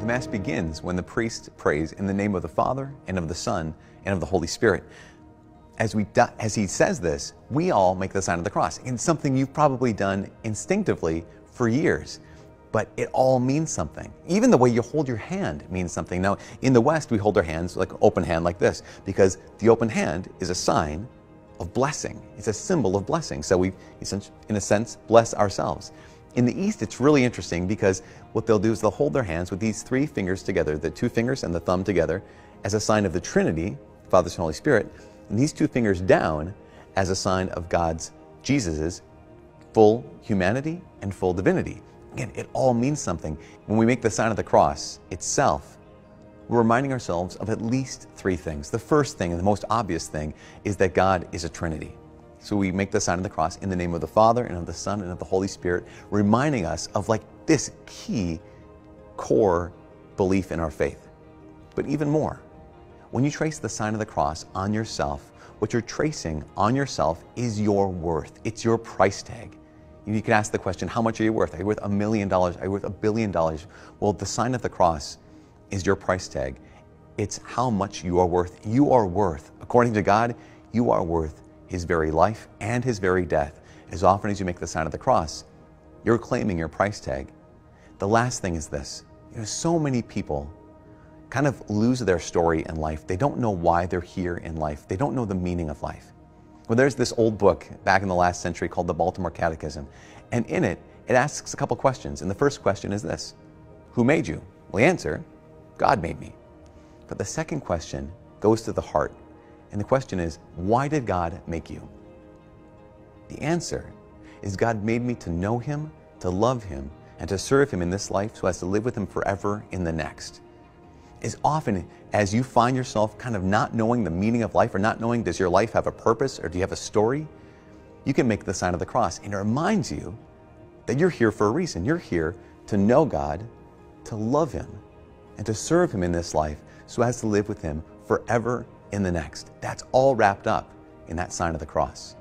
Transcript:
The Mass begins when the priest prays in the name of the Father, and of the Son, and of the Holy Spirit. As he says this, we all make the sign of the cross. It's something you've probably done instinctively for years, but it all means something. Even the way you hold your hand means something. Now, in the West, we hold our hands like an open hand like this, because the open hand is a sign of blessing. It's a symbol of blessing. So we, in a sense, bless ourselves. In the East, it's really interesting because what they'll do is they'll hold their hands with these three fingers together, the two fingers and the thumb together, as a sign of the Trinity, Father, Son, Holy Spirit, and these two fingers down as a sign of Jesus's full humanity and full divinity. Again, it all means something. When we make the sign of the cross itself, we're reminding ourselves of at least three things. The first thing, and the most obvious thing, is that God is a Trinity. So we make the sign of the cross in the name of the Father, and of the Son, and of the Holy Spirit, reminding us of this key core belief in our faith. But even more, when you trace the sign of the cross on yourself, what you're tracing on yourself is your worth. It's your price tag. You can ask the question, how much are you worth? Are you worth $1 million? Are you worth $1 billion? Well, the sign of the cross is your price tag. It's how much you are worth. You are worth, according to God, you are worth His very life and His very death. As often as you make the sign of the cross, you're claiming your price tag. The last thing is this. So many people kind of lose their story in life. They don't know why they're here in life. They don't know the meaning of life. Well, there's this old book back in the last century called the Baltimore Catechism. And in it, it asks a couple questions. And the first question is this: who made you? Well, the answer, God made me. But the second question goes to the heart. And the question is, why did God make you? The answer is, God made me to know Him, to love Him, and to serve Him in this life so as to live with Him forever in the next. As often as you find yourself kind of not knowing the meaning of life, or not knowing, does your life have a purpose, or do you have a story, you can make the sign of the cross. And it reminds you that you're here for a reason. You're here to know God, to love Him, and to serve Him in this life so as to live with Him forever in the next. That's all wrapped up in that sign of the cross.